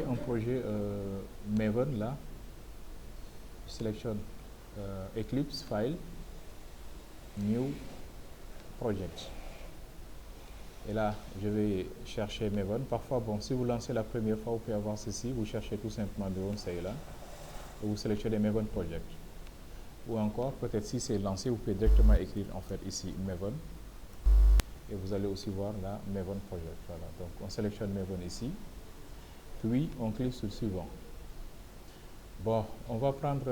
j'ai un projet Maven là. Je sélectionne Eclipse, File, New Project. Et là, je vais chercher Maven. Parfois, bon, si vous lancez la première fois, vous pouvez avoir ceci. Vous cherchez tout simplement Maven, c'est là. Et vous sélectionnez Maven Project. Ou encore, peut-être si c'est lancé, vous pouvez directement écrire en fait ici Maven. Et vous allez aussi voir là Maven Project. Voilà. Donc, on sélectionne Maven ici. Puis, on clique sur le suivant. Bon, on va prendre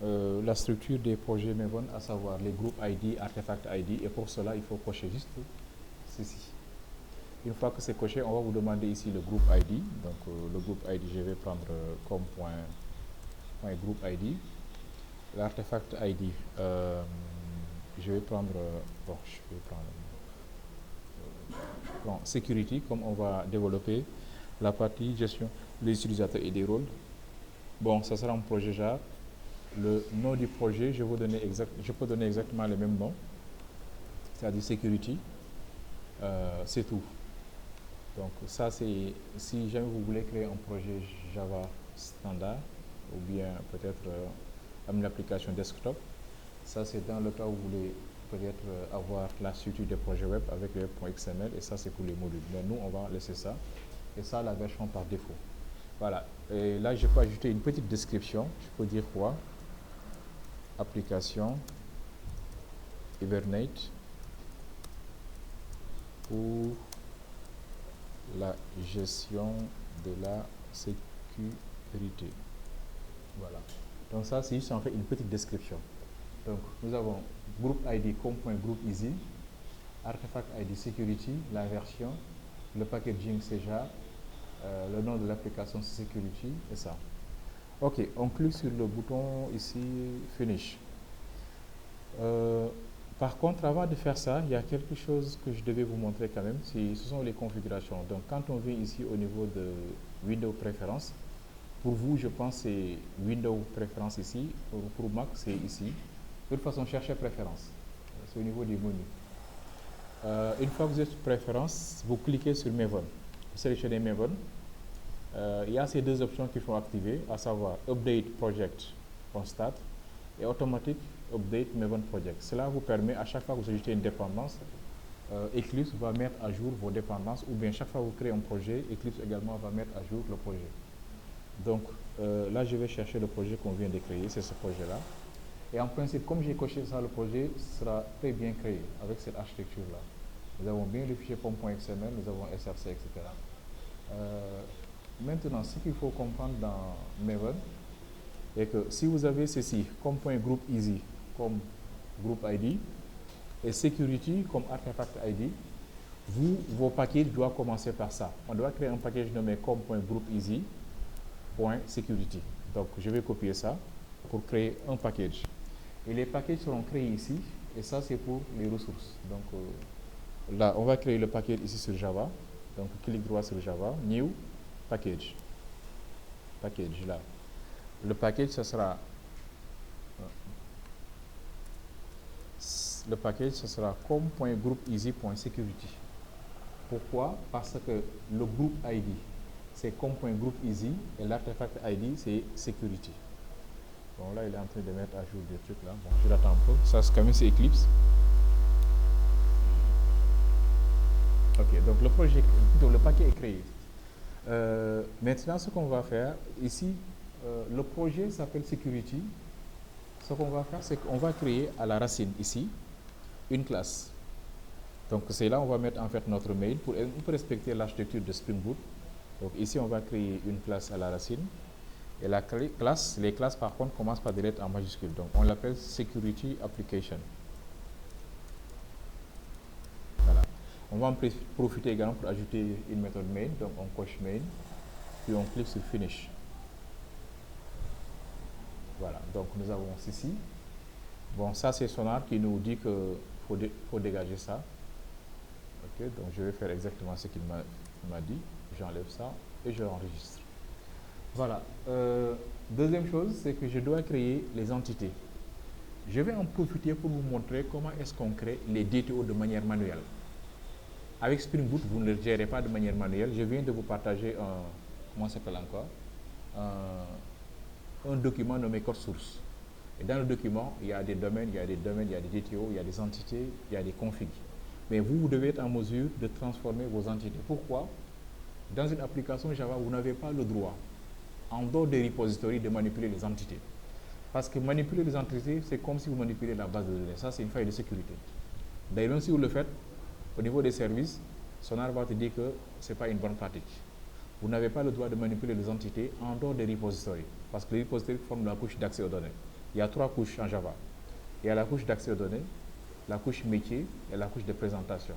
la structure des projets Maven, à savoir les groupes ID, artefact ID. Et pour cela, il faut cocher juste ceci. Une fois que c'est coché, on va vous demander ici le groupe ID. Donc, le groupe ID, je vais prendre comme point groupe ID. L'artefact ID, je vais prendre, bon, je vais prendre security, comme on va développer la partie gestion des utilisateurs et des rôles. Bon, ça sera un projet JAR. Le nom du projet, je peux donner exactement le même nom, c'est-à-dire security. C'est tout. Donc ça, c'est si jamais vous voulez créer un projet Java standard ou bien peut-être une application desktop. Ça, c'est dans le cas où vous voulez peut-être avoir la structure des projets web avec le web.xml, et ça, c'est pour les modules. Mais nous, on va laisser ça. Et ça, la version par défaut. Voilà. Et là, je peux ajouter une petite description. Je peux dire quoi? Application Hibernate pour la gestion de la sécurité. Voilà. Donc ça, c'est juste en fait une petite description. Donc nous avons groupe ID comme point groupe easy, artefact ID security, la version, le packaging c'est JAR, le nom de l'application c'est security et ça. Ok, on clique sur le bouton ici finish. Par contre, avant de faire ça, il y a quelque chose que je devais vous montrer quand même. Ce sont les configurations. Donc, quand on vient ici au niveau de Windows Préférences, pour vous, je pense c'est Windows Préférences ici. Pour Mac, c'est ici. De toute façon, cherchez Préférences. C'est au niveau des menus. Une fois que vous êtes sur Préférences, vous cliquez sur Maven. Vous sélectionnez Maven. Il y a ces deux options qu'il faut activer, à savoir Update Project on Start et Automatic Update Maven Project. Cela vous permet, à chaque fois que vous ajoutez une dépendance, Eclipse va mettre à jour vos dépendances, ou bien chaque fois que vous créez un projet, Eclipse également va mettre à jour le projet. Donc là, je vais chercher le projet qu'on vient de créer, c'est ce projet-là. Et en principe, comme j'ai coché ça, le projet sera très bien créé avec cette architecture-là. Nous avons bien le fichier pom.xml, nous avons src, etc. Maintenant, ce qu'il faut comprendre dans Maven est que si vous avez ceci comme point group easy, comme group ID, et security comme artefact ID, vos packages doivent commencer par ça. On doit créer un package nommé comme point group easy, point security. Donc, je vais copier ça pour créer un package. Et les packages seront créés ici, et ça, c'est pour les ressources. Donc, là, on va créer le package ici sur Java. Donc, clic droit sur Java, New, Package. Package, là. Le package, ce sera comme.groupeasy.security. Pourquoi? Parce que le groupe ID, c'est comme.groupeasy et l'artefact ID, c'est security. Bon, là, il est en train de mettre à jour des trucs là. Bon, je l'attends un peu. Ça, c'est quand même c'est Eclipse. Ok, donc le paquet est créé. Maintenant, ce qu'on va faire ici, le projet s'appelle Security. Ce qu'on va faire, c'est qu'on va créer à la racine ici une classe. Donc c'est là on va mettre en fait notre mail pour respecter l'architecture de Spring Boot. Donc ici on va créer une classe à la racine. Et la classe, les classes par contre commencent par des lettres en majuscule. Donc on l'appelle Security Application. Voilà. On va en profiter également pour ajouter une méthode main. Donc on coche main, puis on clique sur Finish. Voilà, donc nous avons ceci. Bon, ça c'est Sonar qui nous dit qu'il faut dégager ça. Ok, donc je vais faire exactement ce qu'il m'a dit. J'enlève ça et je l'enregistre. Voilà. Deuxième chose, c'est que je dois créer les entités. Je vais en profiter pour vous montrer comment est-ce qu'on crée les DTO de manière manuelle. Avec Spring Boot, vous ne le gérez pas de manière manuelle. Je viens de vous partager comment ça s'appelle encore, un document nommé code source. Et dans le document, il y a des domaines, il y a des DTO, il y a des entités, il y a des configs. Mais vous devez être en mesure de transformer vos entités. Pourquoi? Dans une application Java, vous n'avez pas le droit, en dehors des repositories, de manipuler les entités. Parce que manipuler les entités, c'est comme si vous manipulez la base de données. Ça, c'est une faille de sécurité. D'ailleurs, même si vous le faites, au niveau des services, Sonar va te dire que ce n'est pas une bonne pratique. Vous n'avez pas le droit de manipuler les entités en dehors des repositories. Parce que les repositories forment la couche d'accès aux données. Il y a 3 couches en Java. Il y a la couche d'accès aux données, la couche métier et la couche de présentation.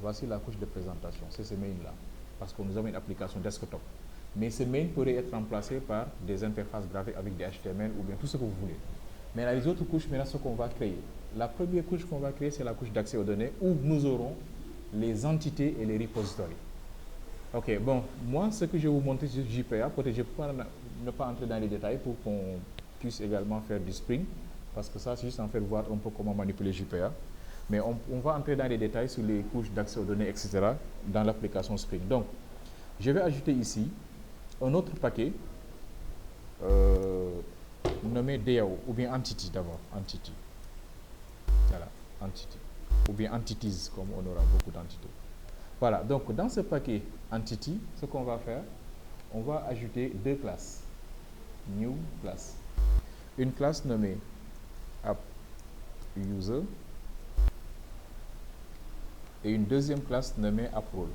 Voici la couche de présentation, c'est ce main-là. Parce que nous avons une application desktop. Mais ce main pourrait être remplacé par des interfaces graphiques avec des HTML ou bien tout ce que vous voulez. Mais les autres couches, maintenant, ce qu'on va créer. La première couche qu'on va créer, c'est la couche d'accès aux données où nous aurons les entités et les repositories. Ok, bon, moi, ce que je vais vous montrer sur JPA, peut-être je ne peux ne pas entrer dans les détails pour qu'on puisse également faire du Spring, parce que ça, c'est juste en fait voir un peu comment manipuler JPA. Mais on va entrer dans les détails sur les couches d'accès aux données, etc. dans l'application Spring. Donc, je vais ajouter ici un autre paquet nommé DAO, ou bien Entity d'abord, Entity. Voilà, Entity. Ou bien Entities, comme on aura beaucoup d'entités. Voilà, donc dans ce paquet Entity, ce qu'on va faire, on va ajouter 2 classes. New class. Une classe nommée App User et une deuxième classe nommée AppRole.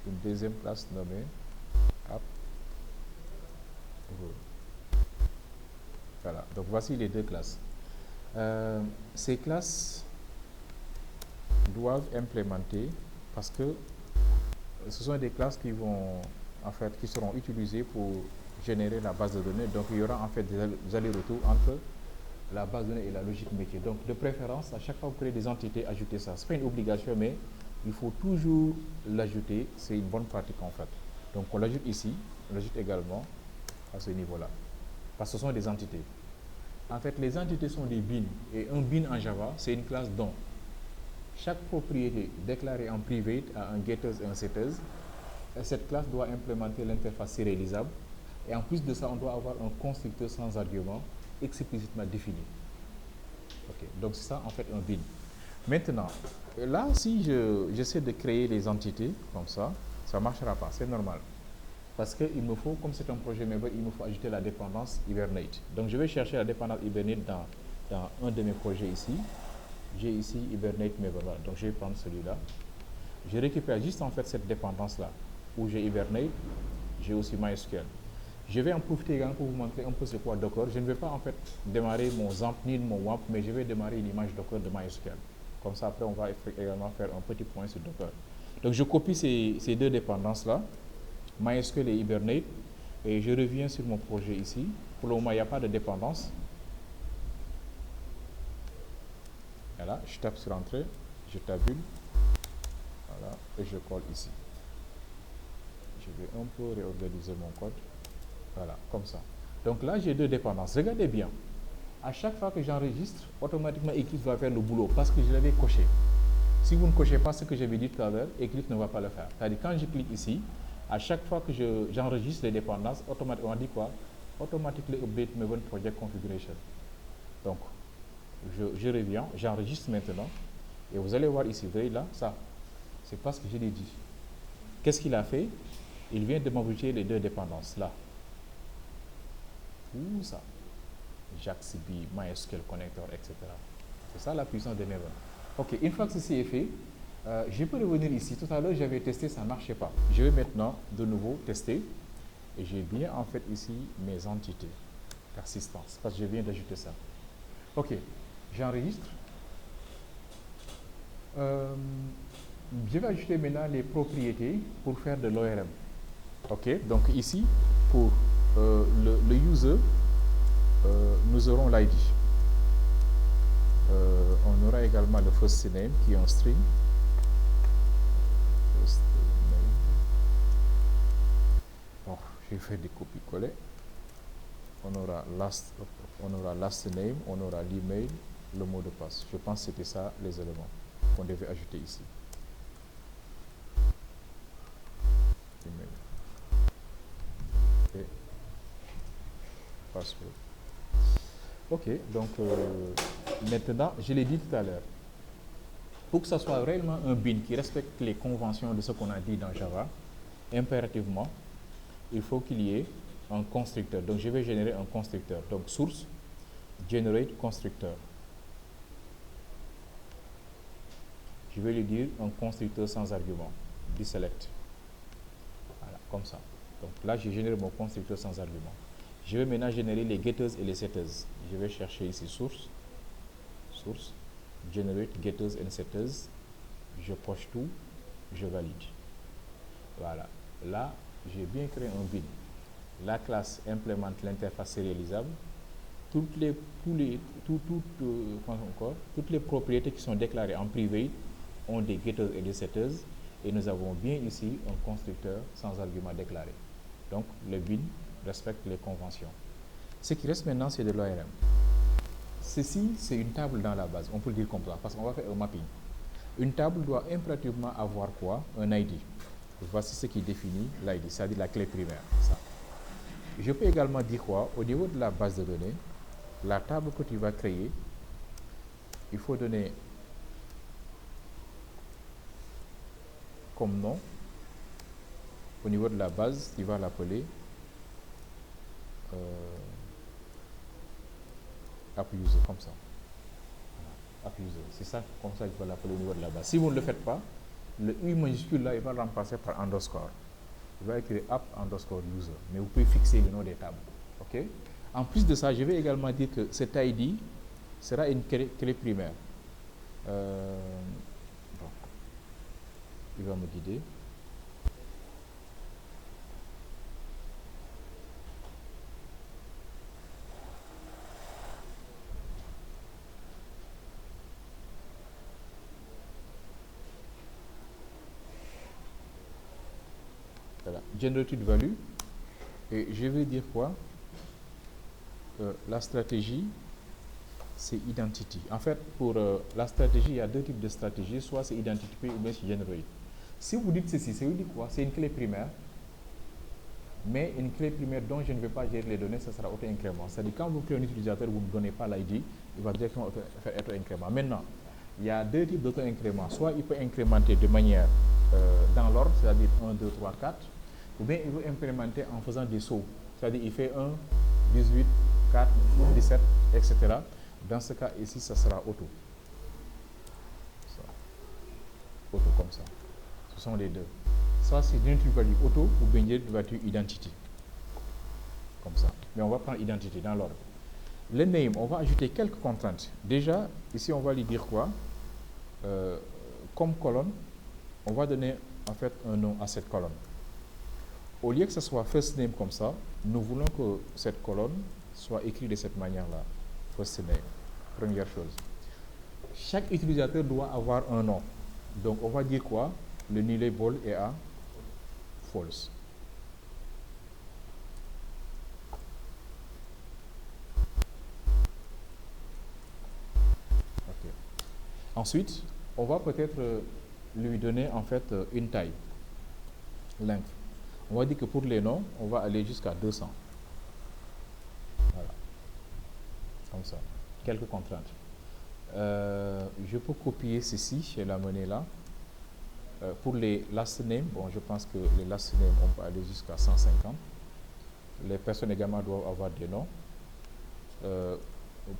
Une deuxième classe nommée AppRole. Voilà, donc voici les 2 classes. Ces classes doivent implémenter, parce que ce sont des classes qui vont, en fait, qui seront utilisées pour générer la base de données. Donc il y aura en fait des allers-retours entre la base de données et la logique métier. Donc de préférence, à chaque fois que vous créez des entités, ajoutez ça. Ce n'est pas une obligation, mais il faut toujours l'ajouter. C'est une bonne pratique en fait. Donc on l'ajoute ici, on l'ajoute également à ce niveau-là. Parce que ce sont des entités. En fait, les entités sont des bins. Et un bin en Java, c'est une classe dont chaque propriété déclarée en private a un getters et un setters. Et cette classe doit implémenter l'interface sérialisable. Et en plus de ça, on doit avoir un constructeur sans argument explicitement défini. Ok, donc c'est ça en fait un bin. Maintenant, là, si j'essaie de créer des entités comme ça ne marchera pas, c'est normal. Parce qu'il me faut, comme c'est un projet Maven, il me faut ajouter la dépendance Hibernate. Donc je vais chercher la dépendance Hibernate dans un de mes projets ici. J'ai ici Hibernate Maven. Voilà. Donc je vais prendre celui-là. Je récupère juste en fait cette dépendance-là, où j'ai Hibernate, j'ai aussi MySQL. Je vais en profiter également pour vous montrer un peu c'est quoi Docker. Je ne vais pas en fait démarrer mon XAMPP ni mon WAMP, mais je vais démarrer une image Docker de MySQL. Comme ça, après, on va également faire un petit point sur Docker. Donc je copie ces 2 dépendances-là, MySQL et Hibernate, et je reviens sur mon projet ici. Pour le moment, il n'y a pas de dépendance. Voilà, je tape sur Entrée, je tabule, voilà, et je colle ici. Je vais un peu réorganiser mon code. Voilà, comme ça. Donc là, j'ai 2 dépendances. Regardez bien. À chaque fois que j'enregistre, automatiquement Eclipse va faire le boulot parce que je l'avais coché. Si vous ne cochez pas ce que j'avais dit tout à l'heure, Eclipse ne va pas le faire. C'est-à-dire quand je clique ici, à chaque fois que j'enregistre les dépendances, automatiquement, on dit quoi? Automatically update Maven project configuration. Donc, je reviens, j'enregistre maintenant, et vous allez voir ici, vous voyez là, ça, c'est pas ce que je l'ai dit. Qu'est-ce qu'il a fait? Il vient de m'ajouter les 2 dépendances là. Tout ça. JAXB, MySQL Connector, etc. C'est ça la puissance de Maven. Ok, une fois que ceci est fait, je peux revenir ici. Tout à l'heure, j'avais testé, ça ne marchait pas. Je vais maintenant de nouveau tester. Et j'ai bien en fait ici mes entités. Persistance, parce que je viens d'ajouter ça. Ok, j'enregistre. Je vais ajouter maintenant les propriétés pour faire de l'ORM. Ok, donc ici, pour le user, nous aurons l'ID. On aura également le first name qui est un string. First name. Bon, je vais faire des copies-coller. On aura last name, on aura l'email, le mot de passe. Je pense que c'était ça les éléments qu'on devait ajouter ici. et password. Ok, donc maintenant, je l'ai dit tout à l'heure, pour que ça soit réellement un bin qui respecte les conventions de ce qu'on a dit dans Java, impérativement, il faut qu'il y ait un constructeur. Donc je vais générer un constructeur. Donc source, generate constructor. Je vais lui dire un constructeur sans argument, deselect. Voilà, comme ça. Donc là, j'ai généré mon constructeur sans argument. Je vais maintenant générer les getters et les setters. Je vais chercher ici source, generate getters and setters. Je coche tout, je valide. Voilà. Là, j'ai bien créé un bin. La classe implémente l'interface sérialisable. Toutes les propriétés qui sont déclarées en privé ont des getters et des setters. Et nous avons bien ici un constructeur sans argument déclaré. Donc, le bin respecte les conventions. Ce qui reste maintenant, c'est de l'ORM. Ceci, c'est une table dans la base. On peut le dire comme ça, parce qu'on va faire un mapping. Une table doit impérativement avoir quoi? Un ID. Voici ce qui définit l'ID, c'est-à-dire la clé primaire. Ça. Je peux également dire quoi? Au niveau de la base de données, la table que tu vas créer, il faut donner comme nom. Au niveau de la base, tu vas l'appeler app user, comme ça. App user, c'est ça, comme ça, tu vas l'appeler au niveau de la base. Si vous ne le faites pas, le U majuscule là, il va le remplacer par underscore. Il va écrire app underscore user, mais vous pouvez fixer le nom des tables. Ok? En plus de ça, je vais également dire que cet ID sera une clé primaire. Bon. Il va me guider. Voilà, generated value. Et je vais dire quoi? La stratégie, c'est identity. En fait, pour la stratégie, il y a deux types de stratégies. Soit c'est identity ou bien c'est generate. Si vous dites ceci, ça veut dire quoi? C'est une clé primaire, mais une clé primaire dont je ne vais pas gérer les données, ça sera auto-incrément. C'est-à-dire quand vous créez un utilisateur, vous ne donnez pas l'ID, il va directement faire auto-incrément. Maintenant, il y a deux types d'auto-incrément. Soit il peut incrémenter de manière dans l'ordre, c'est-à-dire 1, 2, 3, 4, ou bien il veut incrémenter en faisant des sauts. C'est-à-dire il fait 1, 18, 4, 17, etc. Dans ce cas ici, ça sera auto. Ça. Auto comme ça. Ce sont les deux. Ça, c'est une value auto ou bien une value identity. Comme ça. Mais on va prendre identity dans l'ordre. Le name, on va ajouter quelques contraintes. Déjà, ici, on va lui dire quoi? Comme colonne, on va donner en fait un nom à cette colonne. Au lieu que ce soit first name comme ça, nous voulons que cette colonne soit écrite de cette manière-là. First name. Première chose. Chaque utilisateur doit avoir un nom. Donc, on va dire quoi? Le nullable est à false. Okay. Ensuite, on va peut-être lui donner en fait une taille, length. On va dire que pour les noms, on va aller jusqu'à 200. Voilà. Comme ça. Quelques contraintes. Je peux copier ceci et l'amener là. Pour les last name, bon, je pense que les last name, on peut aller jusqu'à 150. Les personnes également doivent avoir des noms.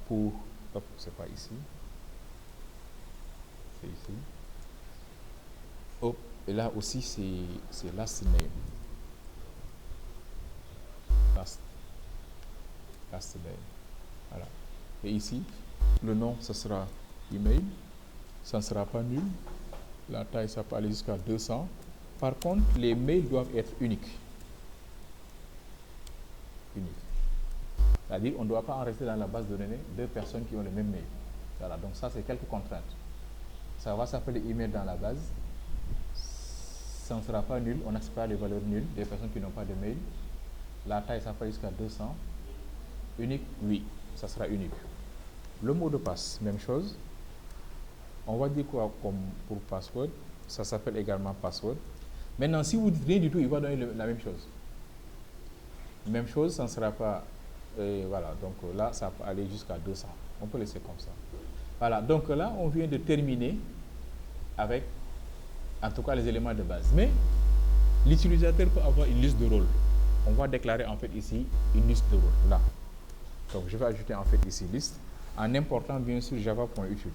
Pour, hop, c'est pas ici. C'est ici. Hop, et là aussi, c'est last name. Last name. Voilà. Et ici, le nom, ce sera email. Ça ne sera pas nul. La taille, ça peut aller jusqu'à 200. Par contre, les mails doivent être uniques. C'est-à-dire, on ne doit pas en rester dans la base de données deux personnes qui ont le même mail. Voilà, donc ça, c'est quelques contraintes. Ça va s'appeler email dans la base. Ça ne sera pas nul, on n'accepte pas les valeurs nulles des personnes qui n'ont pas de mail. La taille, ça peut aller jusqu'à 200. Unique, oui, ça sera unique. Le mot de passe, même chose. On va dire quoi comme pour password? Ça s'appelle également password. Maintenant, si vous dites rien du tout, il va donner la même chose. Même chose, ça ne sera pas, voilà, donc là, ça peut aller jusqu'à 200. On peut laisser comme ça. Voilà, donc là, on vient de terminer avec, en tout cas, les éléments de base. Mais l'utilisateur peut avoir une liste de rôles. On va déclarer en fait ici une liste de rôles, là. Donc je vais ajouter en fait ici liste, en important bien sûr java.util.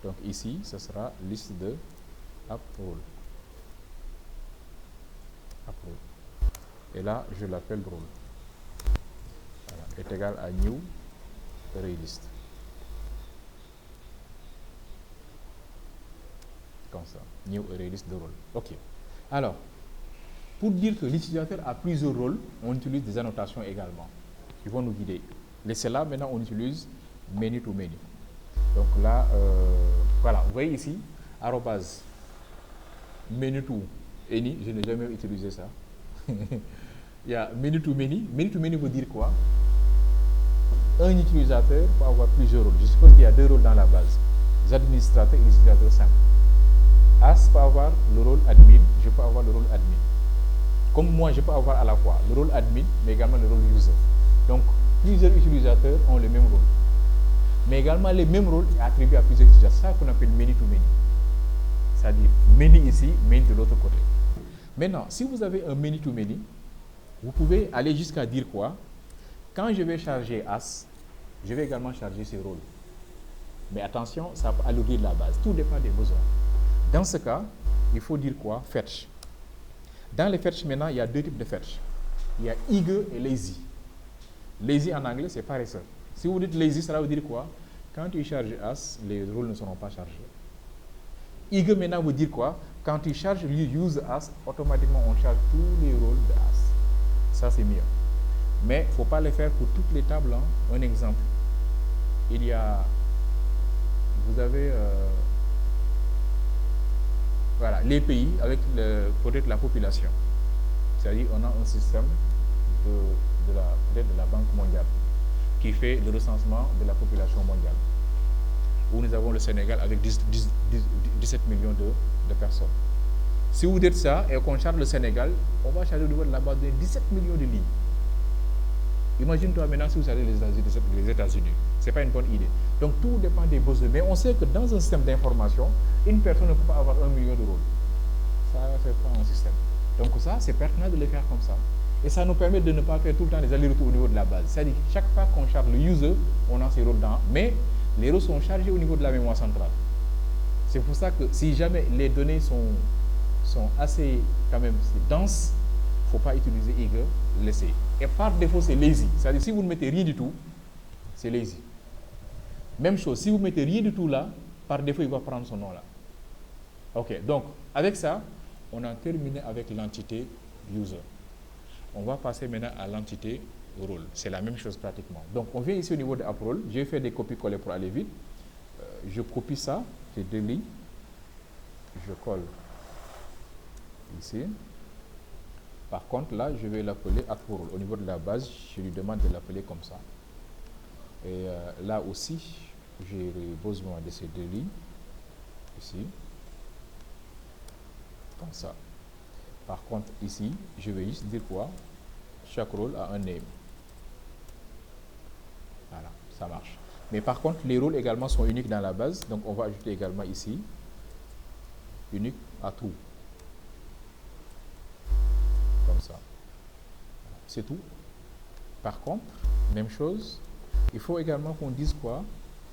Donc ici, ce sera liste de app role. Et là, je l'appelle role. Voilà, est égal à new array list. Comme ça, new array list de rôle. Ok. Alors, pour dire que l'utilisateur a plusieurs rôles, on utilise des annotations également qui vont nous guider. Laissez-là, maintenant on utilise many to many. Donc là, voilà, vous voyez ici, arrobase many to any, je n'ai jamais utilisé ça. Il y a many to many. Many to many veut dire quoi? Un utilisateur peut avoir plusieurs rôles. Je suppose qu'il y a deux rôles dans la base, les administrateurs et les utilisateurs simples. As peut avoir le rôle admin, je peux avoir le rôle admin. Comme moi, je peux avoir à la fois le rôle admin, mais également le rôle user. Donc, plusieurs utilisateurs ont le même rôle. Mais également, les mêmes rôles attribués à plusieurs utilisateurs. C'est ça qu'on appelle many to many. C'est-à-dire many ici, many de l'autre côté. Maintenant, si vous avez un many to many, vous pouvez aller jusqu'à dire quoi? Quand je vais charger as, je vais également charger ses rôles. Mais attention, ça peut alourdir la base. Tout dépend des besoins. Dans ce cas, il faut dire quoi? Fetch. Dans les fetch, maintenant, il y a deux types de fetch. Il y a eager et lazy. Lazy en anglais, c'est paresseux. Si vous dites lazy, ça veut dire quoi? Quand tu charges as, les rôles ne seront pas chargés. Eager maintenant veut dire quoi? Quand tu charges use as, automatiquement on charge tous les rôles de as. Ça c'est mieux. Mais il ne faut pas le faire pour toutes les tables. Hein. Un exemple. Il y a, vous avez voilà, les pays avec peut-être la population. C'est-à-dire on a un système de la Banque mondiale qui fait le recensement de la population mondiale. Où nous avons le Sénégal avec 17 millions de personnes. Si vous dites ça et qu'on charge le Sénégal, on va charger au niveau de la base de 17 millions de lignes. Imagine-toi maintenant si vous chargez les États-Unis. Ce n'est pas une bonne idée. Donc tout dépend des besoins. Mais on sait que dans un système d'information, une personne ne peut pas avoir 1 million de rôles. Ça, c'est pas un système. Donc ça, c'est pertinent de le faire comme ça. Et ça nous permet de ne pas faire tout le temps des allers-retours au niveau de la base. C'est-à-dire chaque fois qu'on charge le user, on a ses rôles dans. Mais les rôles sont chargés au niveau de la mémoire centrale. C'est pour ça que si jamais les données sont assez quand même denses, il ne faut pas utiliser eager, laisser. Et par défaut, c'est lazy. C'est-à-dire si vous ne mettez rien du tout, c'est lazy. Même chose, si vous mettez rien du tout là, par défaut, il va prendre son nom là. Ok, donc avec ça, on a terminé avec l'entité user. On va passer maintenant à l'entité rôle. C'est la même chose pratiquement. Donc on vient ici au niveau de app role. Je vais faire des copies-coller pour aller vite. Je copie ça, j'ai deux lignes. Je colle ici. Par contre, là, je vais l'appeler app role. Au niveau de la base, je lui demande de l'appeler comme ça. Et là aussi, j'ai besoin de ces deux lignes. Ici. Comme ça. Par contre, ici, je vais juste dire quoi? Chaque rôle a un name. Voilà, ça marche. Mais par contre, les rôles également sont uniques dans la base. Donc, on va ajouter également ici, unique à tout. Comme ça. C'est tout. Par contre, même chose, il faut également qu'on dise quoi?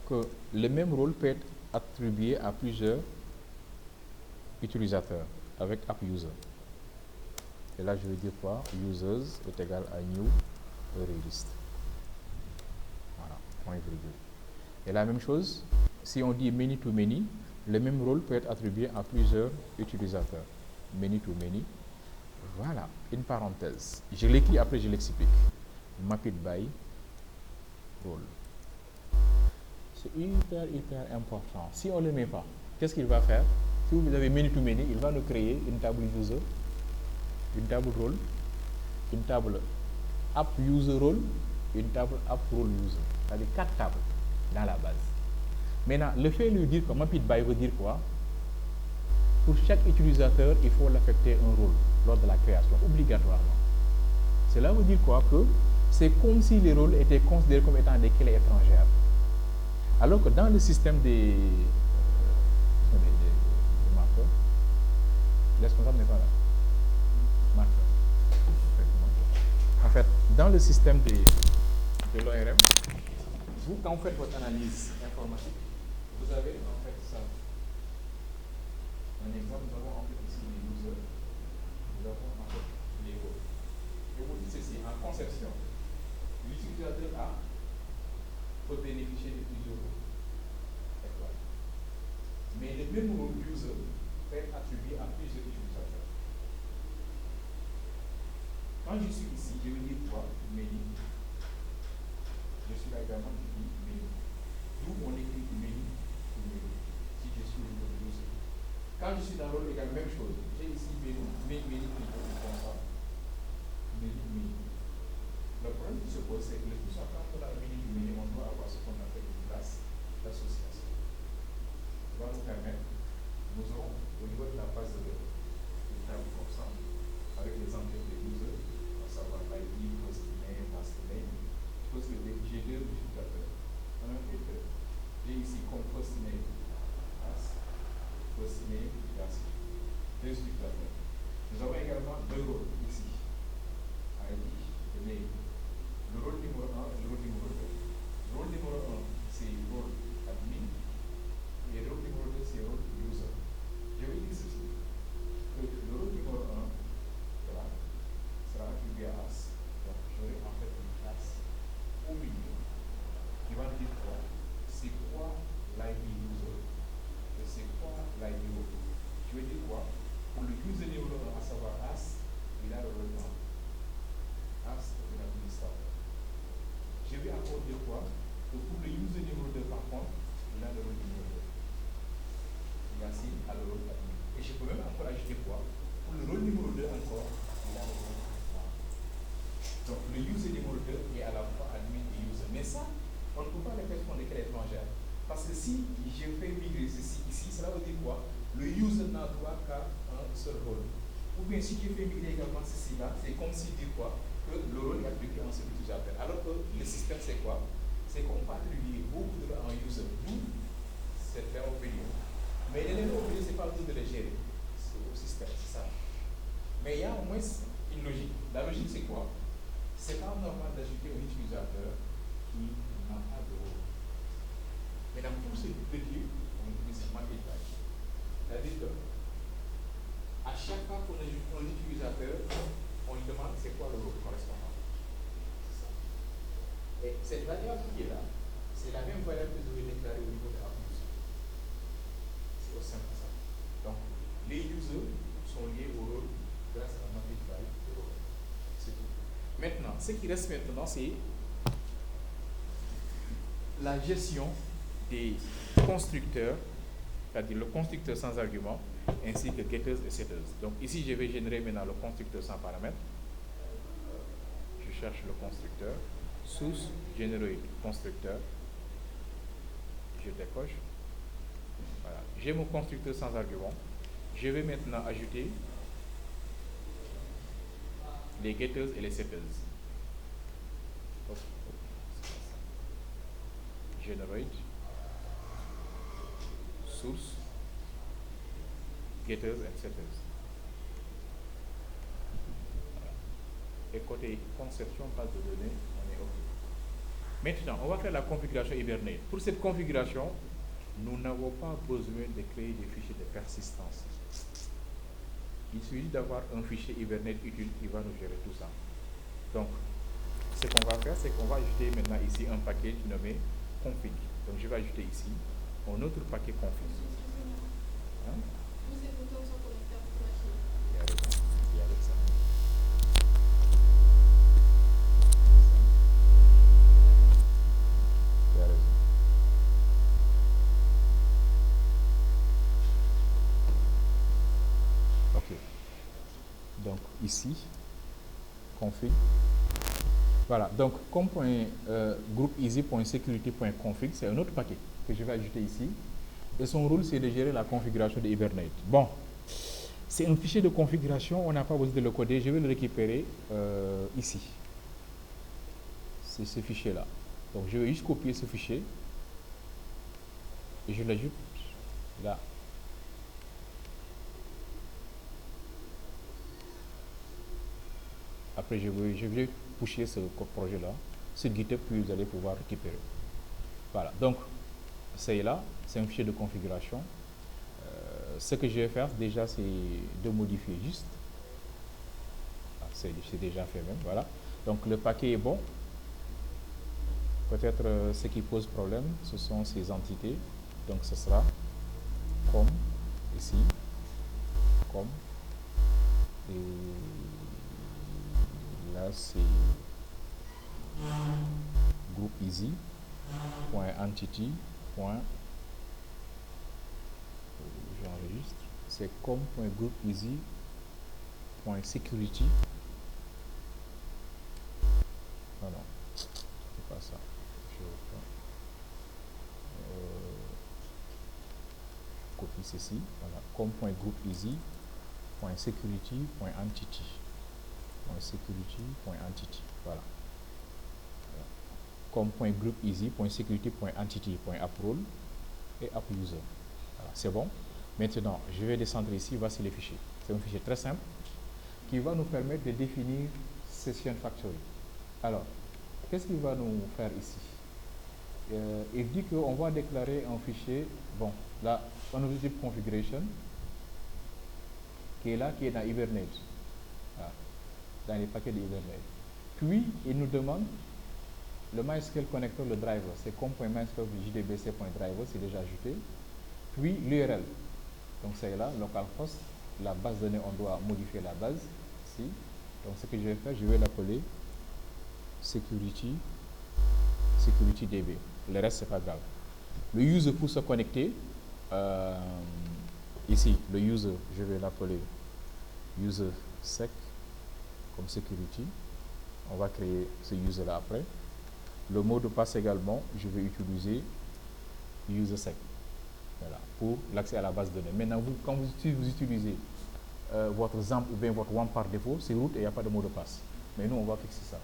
Que le même rôle peut être attribué à plusieurs utilisateurs avec app user. Et là, je vais dire quoi? Users est égal à new array list. Voilà, point virgule. Et la même chose, si on dit many to many, le même rôle peut être attribué à plusieurs utilisateurs. Many to many. Voilà, une parenthèse. Je l'écris, après je l'explique. Mapped by role. C'est hyper important. Si on ne le met pas, qu'est-ce qu'il va faire? Si vous avez many to many, il va nous créer une table user, une table role, une table app user role, une table app role user. C'est-à-dire 4 tables dans la base. Maintenant, le fait de lui dire que mapped by veut dire quoi? Pour chaque utilisateur, il faut l'affecter un rôle lors de la création, obligatoirement. Cela veut dire quoi? Que c'est comme si les rôles étaient considérés comme étant des clés étrangères. Alors que dans le système des marqueurs, le responsable n'est pas là. Marqueur. En fait, dans le système de l'ORM, vous, quand vous faites votre analyse informatique, vous avez en fait ça. Un exemple, nous avons en fait ici les users, nous avons en fait les rôles. Je vous dis ceci, en conception, l'utilisateur peut bénéficier de plusieurs rôles. Mais le même rôle user peut être attribué à plusieurs utilisateurs. Quand je suis ici, je vais dire quoi? Menu. Je suis là également, je dis menu. D'où on écrit menu ou menu. Si je suis au niveau de user. Quand je suis dans le rôle égal, même chose. J'ai ici menu plutôt comme ça. Menu. Le problème qui se pose, c'est que le plus souvent, quand on a un menu, on doit avoir ce qu'on appelle une classe d'association. Ça va nous permettre, nous aurons au niveau de la base de données, une table comme ça, avec les enquêtes des users, à savoir l'ID, post name, last name. Je suppose que j'ai deux utilisateurs. Un et deux. J'ai ici comme post name, as, post name, last. Deux utilisateurs. Nous avons également deux rôles ici. ID et name. Le rôle numéro 1 et le rôle numéro 2. Le rôle numéro 1, c'est le rôle admin. Et le rôle numéro 2, c'est le rôle user. Je vais dire ceci. Que le rôle numéro 1, voilà, sera attribué à as. Donc, j'aurai en fait une classe au milieu qui va me dire quoi? C'est quoi l'ID user? Et c'est quoi l'ID rôle? Je vais dire quoi? Pour le user numéro 1, à savoir as, il a le rôle 1. As est un administrateur. Je vais encore dire quoi? Que pour le user numéro 2, par contre, il a le rôle numéro 2. Yacine a le rôle admin. Et je peux même encore ajouter quoi? Pour le rôle numéro 2 encore, il a le rôle 3. Donc le user numéro 2 est à la fois admin et user. Mais ça, on ne peut pas le faire pour des clés étrangères. Parce que si je fais migrer ceci ici, cela veut dire quoi? Le user n'a droit qu'à un seul rôle. Ou bien si je fais migrer également ceci là, c'est comme si dire quoi? Que le rôle est appliqué à un seul utilisateur. Alors que le système c'est quoi? C'est qu'on peut attribuer beaucoup de rôles à un user. D'où cette ferme opinion. Mais les données oubliées, ce n'est pas le tout de les gérer. C'est au système, c'est ça. Mais il y a au moins une logique. La logique, c'est quoi? C'est pas normal d'ajouter un utilisateur qui n'a pas de rôle. Maintenant, pour ce petit, on utilise multiply. C'est-à-dire que, à chaque fois qu'on ajoute un utilisateur, on lui demande c'est quoi le rôle correspondant. C'est ça. Et cette variable qui est là, c'est la même variable que je vais déclarer au niveau de la plus. C'est aussi simple que ça. Donc, les users sont liés au rôle grâce à la multiply de rôle. C'est tout. Maintenant, ce qui reste maintenant, c'est la gestion des constructeurs, c'est-à-dire le constructeur sans argument, ainsi que getters et setters. Donc ici, je vais générer maintenant le constructeur sans paramètres. Je cherche le constructeur. Source, generate constructeur. Je décoche. Voilà. J'ai mon constructeur sans argument. Je vais maintenant ajouter les getters et les setters. Generate, source, getters and setters. Voilà. Et côté conception, base de données, on est OK. Maintenant, on va faire la configuration Hibernate. Pour cette configuration, nous n'avons pas besoin de créer des fichiers de persistance. Il suffit d'avoir un fichier Hibernate utile qui va nous gérer tout ça. Donc, ce qu'on va faire, c'est qu'on va ajouter maintenant ici un package nommé config. Donc, je vais ajouter ici un autre paquet config. Hein? Vous êtes autant sans connecteur pour machine. Il y a raison. Il y a avec ça. Il y a raison. OK. Donc, ici, config. Voilà, donc comme groupe easy.security.config, c'est un autre paquet que je vais ajouter ici. Et son rôle, c'est de gérer la configuration de Hibernate. Bon, C'est un fichier de configuration, on n'a pas besoin de le coder, je vais le récupérer ici. C'est ce fichier-là. Donc je vais juste copier ce fichier et je l'ajoute là. Après, je vais pusher ce projet-là sur GitHub, puis vous allez pouvoir récupérer. Voilà, donc c'est là, c'est un fichier de configuration. Ce que je vais faire déjà, c'est de modifier juste. C'est déjà fait même, voilà. Donc le paquet est bon. Peut-être ce qui pose problème, ce sont ces entités. Donc ce sera comme ici, comme, et là c'est group easy.entity. J'enregistre, c'est com.groupeasy.security. Non, non, c'est pas ça. Je copie ceci, voilà, com.groupeasy.security.entity. Security.entity, voilà. com.groupeasy.security.entity.approle et appuser. Voilà, c'est bon. Maintenant, je vais descendre ici, voici les fichiers. C'est un fichier très simple qui va nous permettre de définir Session Factory. Alors, qu'est-ce qu'il va nous faire ici? Il dit qu'on va déclarer un fichier, bon, là, on oublie configuration, qui est là, qui est dans Hibernate, voilà, dans les paquets de Hibernate. Puis, il nous demande le MySQL connector, le driver, c'est com.mysql.jdbc.driver, c'est déjà ajouté. Puis, l'URL, donc c'est là, localhost, la base de données, on doit modifier la base, ici. Donc, ce que je vais faire, je vais l'appeler security.db. Le reste, c'est pas grave. Le user pour se connecter, ici, le user, je vais l'appeler user sec comme security. On va créer ce user là après. Le mot de passe également, je vais utiliser user sec. Voilà, pour l'accès à la base de données. Maintenant, quand vous utilisez votre ZAMP ou bien votre WAMP par défaut, c'est root et il n'y a pas de mot de passe. Mais nous, on va fixer ça.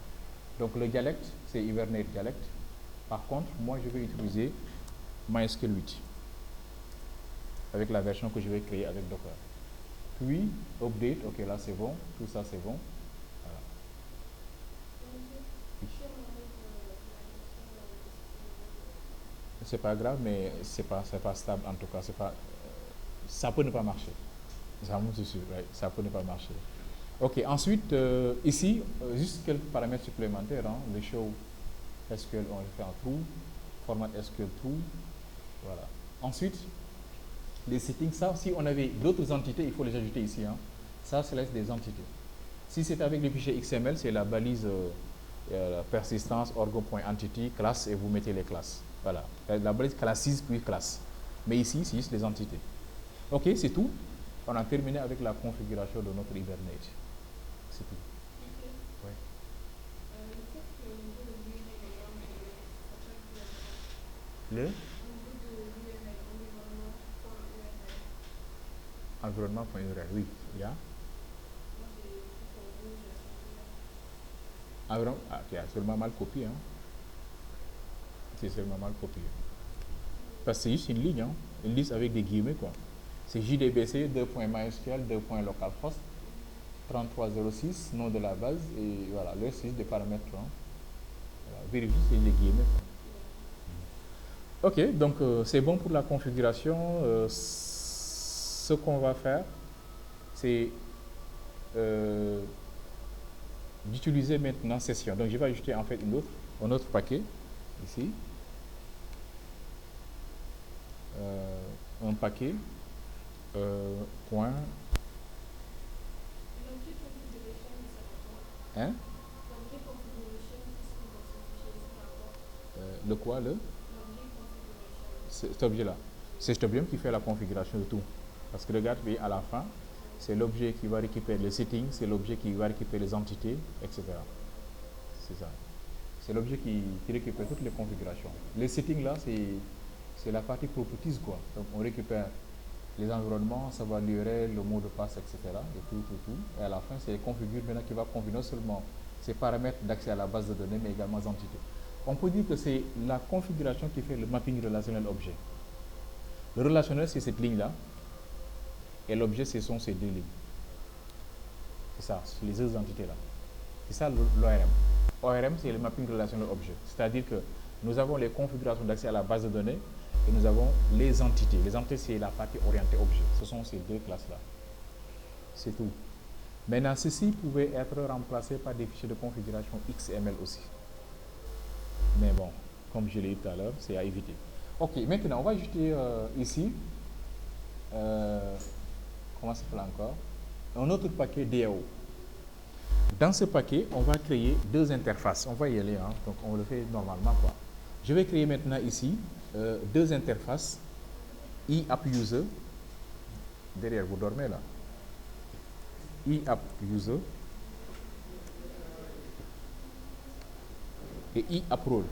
Donc, le dialecte, c'est Hibernate dialecte. Par contre, moi, je vais utiliser MySQL 8 avec la version que je vais créer avec Docker. Puis, update, ok, là c'est bon, tout ça c'est bon. Voilà. Oui. C'est pas grave, mais c'est pas stable en tout cas. C'est pas, ça peut ne pas marcher. Ça, c'est sûr, ouais, ça peut ne pas marcher. Ok, ensuite, ici, juste quelques paramètres supplémentaires. Hein, le show SQL, on le fait en true. Format SQL true. Voilà. Ensuite, les settings, ça, si on avait d'autres entités, il faut les ajouter ici. Hein. Ça, c'est des entités. Si c'est avec le fichier XML, c'est la balise persistance orgo.entity, classe, et vous mettez les classes. Voilà. La balise classise puis classe. Mais ici, c'est juste les entités. Ok, c'est tout. On a terminé avec la configuration de notre Hibernate. C'est tout. Ouais. Le environnement.url, oui. Il y a tu as seulement mal copié. Hein. C'est seulement mal copié. Parce que c'est juste une ligne, hein. Une liste avec des guillemets, quoi. C'est JDBC, 2.mysql, 2.localhost, 3306, nom de la base, et voilà, le 6 des paramètres. Hein. Voilà, vérifier, c'est les guillemets. Ok, donc c'est bon pour la configuration. Ce qu'on va faire, c'est d'utiliser maintenant session. Donc je vais ajouter en fait un autre paquet ici. Un paquet point. Hein? Le quoi, cet objet-là. C'est cet objet qui fait la configuration de tout. Parce que regarde, à la fin, c'est l'objet qui va récupérer les settings, c'est l'objet qui va récupérer les entités, etc. C'est ça. C'est l'objet qui récupère toutes les configurations. Les settings là, c'est la partie properties, quoi. Donc on récupère les environnements, ça va l'URL, le mot de passe, etc. Et tout. Et à la fin, c'est les configure maintenant qui va configurer non seulement ces paramètres d'accès à la base de données, mais également les entités. On peut dire que c'est la configuration qui fait le mapping relationnel objet. Le relationnel, c'est cette ligne-là, et l'objet, ce sont ces deux lignes. C'est ça, c'est les deux entités-là. C'est ça l'ORM. ORM, c'est le mapping relationnel objet. C'est-à-dire que nous avons les configurations d'accès à la base de données et nous avons les entités. Les entités, c'est la partie orientée objet. Ce sont ces deux classes-là. C'est tout. Maintenant, ceci pouvait être remplacé par des fichiers de configuration XML aussi. Mais bon, comme je l'ai dit tout à l'heure, c'est à éviter. Ok, maintenant, on va ajouter ici, comment ça s'appelle encore, un autre paquet DAO. Dans ce paquet, on va créer deux interfaces. On va y aller, hein. Donc on le fait normalement, quoi. Je vais créer maintenant ici deux interfaces eAppUser. Derrière, vous dormez là. eAppUser et eAppRole.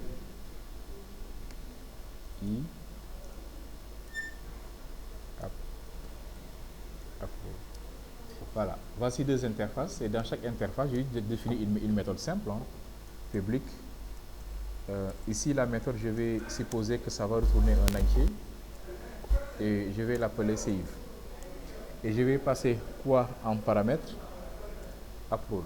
Voilà, voici deux interfaces et dans chaque interface, j'ai défini une méthode simple, hein, public. Ici, la méthode, je vais supposer que ça va retourner un entier et je vais l'appeler save. Et je vais passer quoi en paramètre? Upload.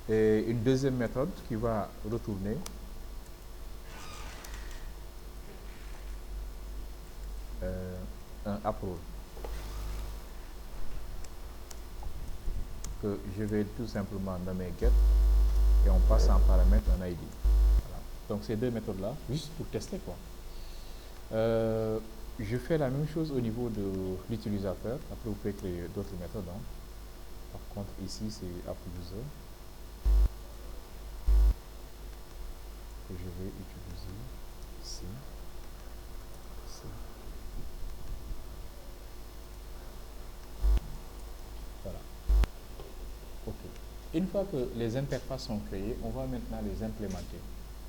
Et une deuxième méthode qui va retourner un upload que je vais tout simplement nommer get et on passe en paramètre un ID. Voilà. Donc ces deux méthodes là, juste pour tester quoi. Je fais la même chose au niveau de l'utilisateur. Après vous pouvez créer d'autres méthodes, hein. Par contre ici c'est AppUser que je vais utiliser ici. Voilà. Ok. Une fois que les interfaces sont créées, on va maintenant les implémenter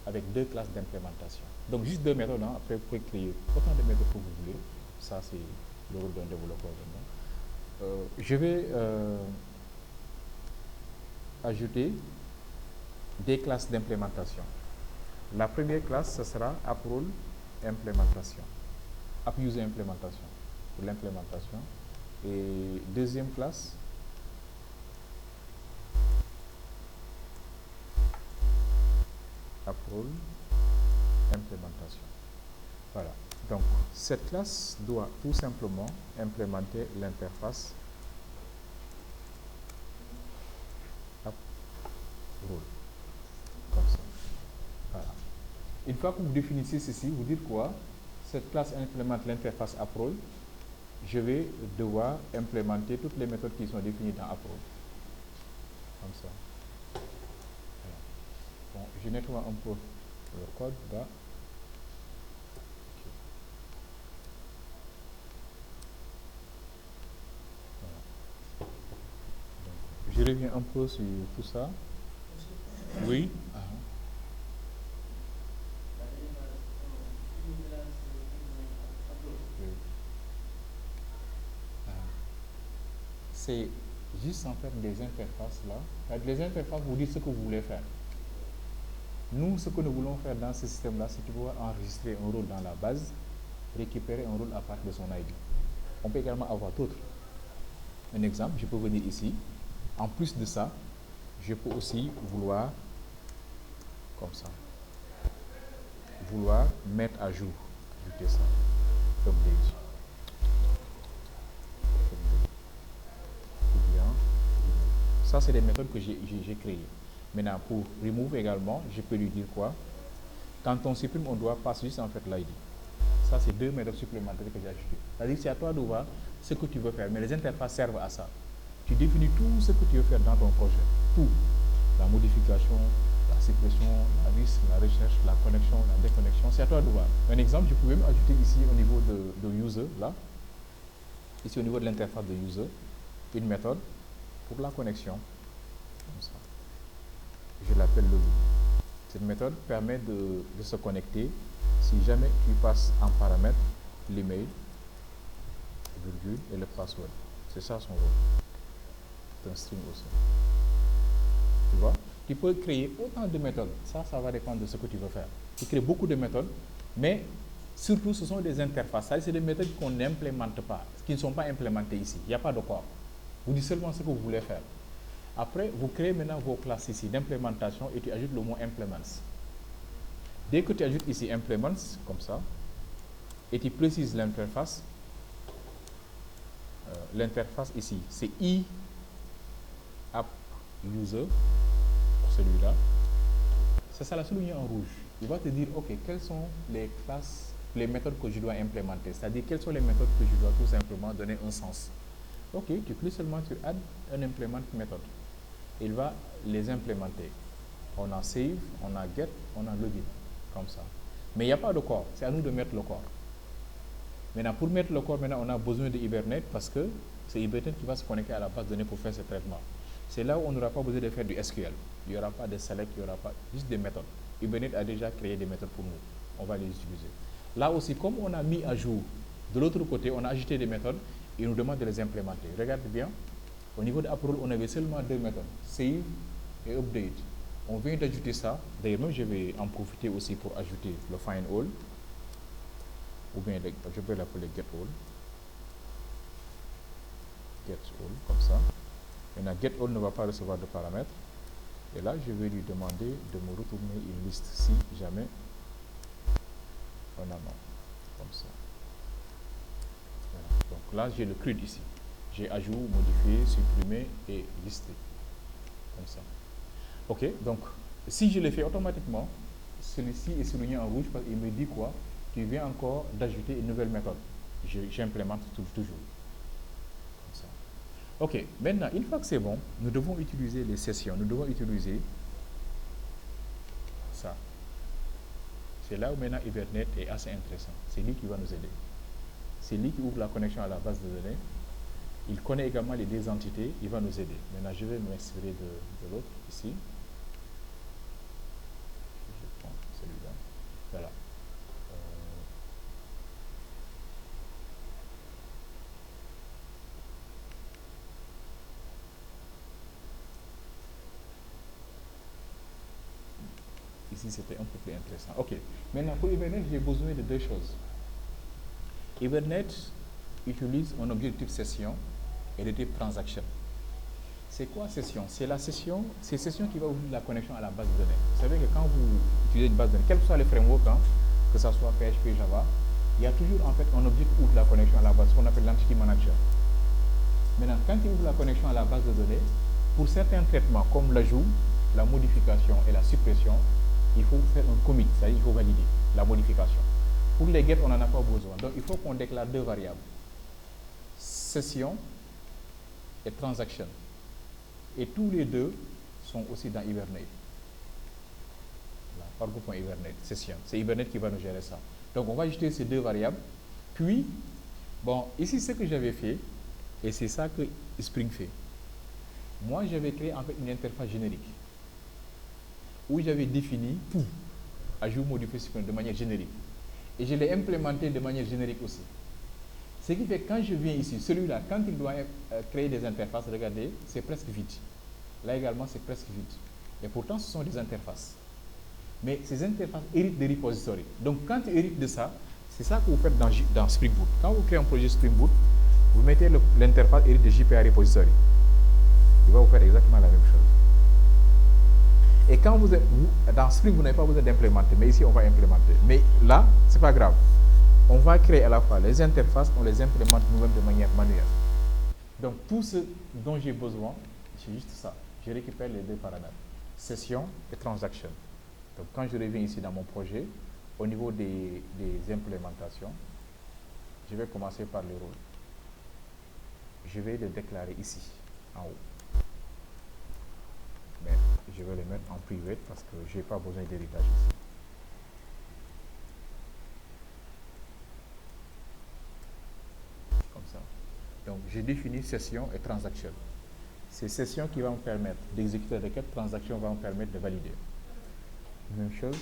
avec deux classes d'implémentation. Donc juste deux méthodes, hein. Après vous pouvez créer autant de méthodes que vous voulez. Ça c'est le rôle d'un développeur. Je vais ajouter des classes d'implémentation. La première classe, ce sera AppRole implémentation, AppUser implémentation pour l'implémentation. Et deuxième classe, AppRole implémentation. Voilà. Donc, cette classe doit tout simplement implémenter l'interface AppRole. Comme ça. Voilà. Une fois que vous définissez ceci, vous dites quoi? Cette classe implémente l'interface AppRole. Je vais devoir implémenter toutes les méthodes qui sont définies dans AppRole. Comme ça. Voilà. Bon, je nettoie un peu le code là. Okay. Voilà. Donc, je reviens un peu sur tout ça. Oui. C'est juste en fait des interfaces là. Les interfaces vous disent ce que vous voulez faire. Nous, ce que nous voulons faire dans ce système-là, c'est pouvoir enregistrer un rôle dans la base, récupérer un rôle à partir de son ID. On peut également avoir d'autres. Un exemple, je peux venir ici. En plus de ça, je peux aussi vouloir, comme ça, vouloir mettre à jour, ajouter ça, update. Ça, c'est des méthodes que j'ai créées. Maintenant, pour remove également, je peux lui dire quoi? Quand on supprime, on doit passer juste en fait l'ID. Ça, c'est deux méthodes supplémentaires que j'ai ajoutées. C'est-à-dire que c'est à toi de voir ce que tu veux faire, mais les interfaces servent à ça. Tu définis tout ce que tu veux faire dans ton projet. Tout. La modification, la suppression, la liste, la recherche, la connexion, la déconnexion. C'est à toi de voir. Un exemple, je peux même ajouter ici au niveau de user, là. Ici au niveau de l'interface de user. une méthode pour la connexion, comme ça. Je l'appelle login. Cette méthode permet de se connecter si jamais tu passes en paramètre l'email, virgule et le password. C'est ça son rôle. C'est un string aussi. Tu vois? Tu peux créer autant de méthodes. Ça va dépendre de ce que tu veux faire. Tu crées beaucoup de méthodes, mais surtout ce sont des interfaces. C'est des méthodes qu'on n'implémente pas, qui ne sont pas implémentées ici. Il n'y a pas de corps. Vous dites seulement ce que vous voulez faire. Après, vous créez maintenant vos classes ici d'implémentation et tu ajoutes le mot implements. Dès que tu ajoutes ici implements, comme ça, et tu précises l'interface, l'interface ici, c'est app user, pour celui-là. Ça sera souligné en rouge. Il va te dire, ok, quelles sont les classes, les méthodes que je dois implémenter. C'est-à-dire, quelles sont les méthodes que je dois tout simplement donner un sens. Ok, tu cliques seulement sur add un implement méthode. Il va les implémenter. On a save, on a get, on a login, comme ça. Mais il n'y a pas de corps, c'est à nous de mettre le corps. Maintenant, pour mettre le corps, maintenant, on a besoin de Hibernate parce que c'est Hibernate qui va se connecter à la base de données pour faire ce traitement. C'est là où on n'aura pas besoin de faire du SQL. Il n'y aura pas de select, il n'y aura pas, juste des méthodes. Hibernate a déjà créé des méthodes pour nous. On va les utiliser. Là aussi, comme on a mis à jour, de l'autre côté, on a ajouté des méthodes et il nous demande de les implémenter. Regarde bien, au niveau de AppRole, on avait seulement deux méthodes, save et update. On vient d'ajouter ça. D'ailleurs, je vais en profiter aussi pour ajouter le find all. Ou bien je peux l'appeler get all. Get all, comme ça. Maintenant, get all ne va pas recevoir de paramètres. Et là, je vais lui demander de me retourner une liste si jamais on en a. Comme ça. Voilà. Donc là, j'ai le CRUD ici. J'ai ajout, modifié, supprimé et listé. Comme ça. Ok, donc si je le fais automatiquement, celui-ci est souligné en rouge parce qu'il me dit quoi? Tu viens encore d'ajouter une nouvelle méthode. J'implémente toujours. Comme ça. Ok, maintenant, une fois que c'est bon, nous devons utiliser les sessions. Nous devons utiliser ça. C'est là où maintenant Hibernate est assez intéressant. C'est lui qui va nous aider. C'est lui qui ouvre la connexion à la base de données. Il connaît également les deux entités. Il va nous aider. Maintenant, je vais m'inspirer de l'autre ici. Je prends celui-là. Voilà. Ici, c'était un peu plus intéressant. Ok. Maintenant, pour Hibernate, j'ai besoin de deux choses. Hibernate utilise un objectif session et le type transaction. C'est quoi session? C'est la session, c'est session qui va ouvrir la connexion à la base de données. Vous savez que quand vous utilisez une base de données, quel que soit le framework, que ce soit PHP, Java, il y a toujours en fait un objet qui ouvre la connexion à la base, ce qu'on appelle l'entity manager. Maintenant, quand il ouvre la connexion à la base de données, pour certains traitements comme l'ajout, la modification et la suppression, il faut faire un commit, c'est-à-dire il faut valider la modification. Pour les get, on n'en a pas besoin. Donc, il faut qu'on déclare deux variables. Session et transaction. Et tous les deux sont aussi dans Hibernate. Par groupe Hibernate, session. C'est Hibernate qui va nous gérer ça. Donc, on va ajouter ces deux variables. Puis, bon, ici, ce que j'avais fait, et c'est ça que Spring fait. Moi, j'avais créé en fait une interface générique où j'avais défini tout, ajout, modifier, supprimer de manière générique. Et je l'ai implémenté de manière générique aussi. Ce qui fait que quand je viens ici, celui-là, quand il doit créer des interfaces, regardez, c'est presque vide. Là également, c'est presque vide. Et pourtant, ce sont des interfaces. Mais ces interfaces héritent des repositories. Donc, quand tu hérites de ça, c'est ça que vous faites dans Spring Boot. Quand vous créez un projet Spring Boot, vous mettez l'interface hérite de JPA repository. Il va vous faire exactement la même chose. Et quand vous êtes dans Spring, vous n'avez pas besoin d'implémenter, mais ici, on va implémenter. Mais là, ce n'est pas grave. On va créer à la fois les interfaces, on les implémente nous-mêmes de manière manuelle. Donc, tout ce dont j'ai besoin, c'est juste ça. Je récupère les deux paramètres, session et transaction. Donc, quand je reviens ici dans mon projet, au niveau des implémentations, je vais commencer par le rôle. Je vais le déclarer ici, en haut. Mais je vais les mettre en private parce que je n'ai pas besoin d'héritage ici. Comme ça. Donc, je définis session et transaction. C'est session qui va me permettre d'exécuter la requête, transaction va me permettre de valider. Même chose.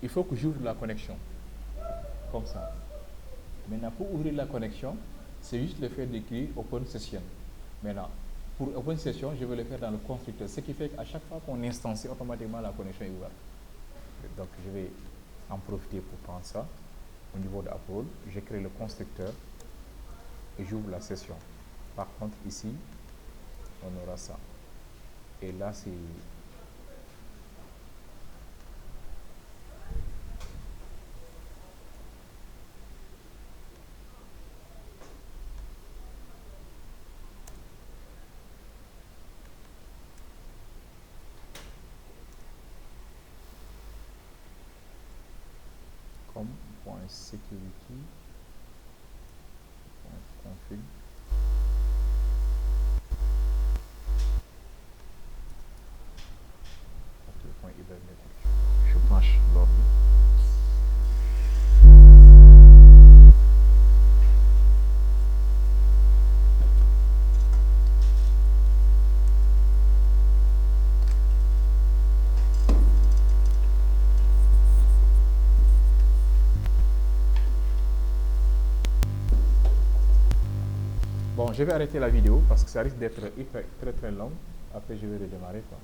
Il faut que j'ouvre la connexion, comme ça. Maintenant, pour ouvrir la connexion, c'est juste le fait d'écrire Open Session. Maintenant, pour Open Session, je vais le faire dans le constructeur, ce qui fait qu'à chaque fois qu'on instancie, automatiquement la connexion est ouverte. Donc, je vais en profiter pour prendre ça. Au niveau de Upload, je crée le constructeur et j'ouvre la session. Par contre, ici, on aura ça. Et là, c'est... .security, .config, je branche l'ordi. Bon, je vais arrêter la vidéo parce que ça risque d'être très long. Après, je vais redémarrer, quoi.